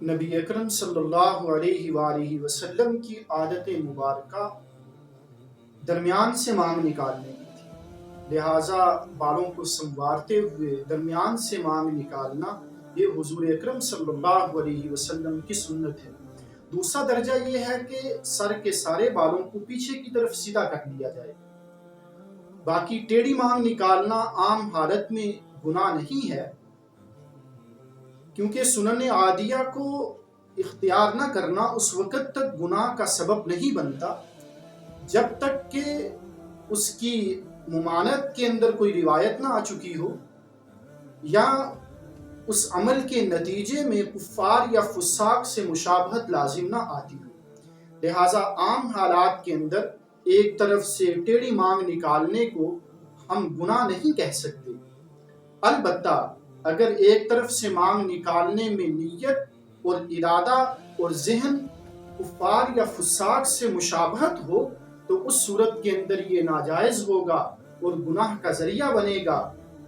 نبی اکرم صلی اللہ علیہ وآلہ وسلم کی عادت مبارکہ درمیان سے مانگ نکالنے کی تھی، لہٰذا بالوں کو سنوارتے ہوئے درمیان سے مانگ نکالنا یہ حضور اکرم صلی اللہ علیہ وسلم کی سنت ہے۔ دوسرا درجہ یہ ہے کہ سر کے سارے بالوں کو پیچھے کی طرف سیدھا کر لیا جائے۔ باقی ٹیڑھی مانگ نکالنا عام حالت میں گناہ نہیں ہے، کیونکہ سنن عادیہ کو اختیار نہ کرنا اس وقت تک گناہ کا سبب نہیں بنتا جب تک کہ اس کی ممانعت کے اندر کوئی روایت نہ آ چکی ہو یا اس عمل کے نتیجے میں کفار یا فساق سے مشابہت لازم نہ آتی ہو۔ لہٰذا عام حالات کے اندر ایک طرف سے ٹیڑھی مانگ نکالنے کو ہم گناہ نہیں کہہ سکتے، البتہ اگر ایک طرف سے مانگ نکالنے میں نیت اور ارادہ اور ذہن کفار یا فساق سے مشابہت ہو تو اس صورت کے اندر یہ ناجائز ہوگا اور گناہ کا ذریعہ بنے گا،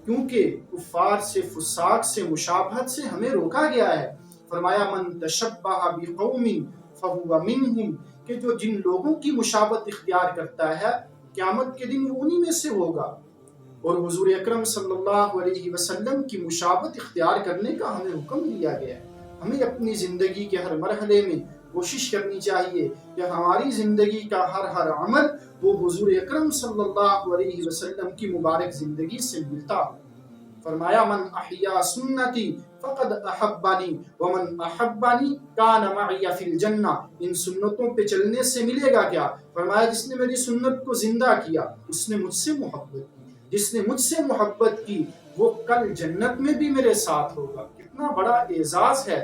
کیونکہ کفار سے فساق سے مشابہت سے ہمیں روکا گیا ہے۔ فرمایا من تشبہ بقوم فہو منہم، کہ جو جن لوگوں کی مشابہت اختیار کرتا ہے قیامت کے دن وہ انہی میں سے ہوگا۔ اور حضور اکرم صلی اللہ علیہ وسلم کی مشابہت اختیار کرنے کا ہمیں حکم دیا گیا ہے۔ ہمیں اپنی زندگی کے ہر مرحلے میں کوشش کرنی چاہیے کہ ہماری زندگی کا ہر عمل وہ حضور اکرم صلی اللہ علیہ وسلم کی مبارک زندگی سے ملتا ہو۔ فرمایا من احیا سنتی فقد احبانی ومن احبانی کان معی فی الجنہ، ان سنتوں پہ چلنے سے ملے گا کیا؟ فرمایا جس نے میری سنت کو زندہ کیا اس نے مجھ سے محبت کی، جس نے مجھ سے محبت کی وہ کل جنت میں بھی میرے ساتھ ہوگا۔ کتنا بڑا اعزاز ہے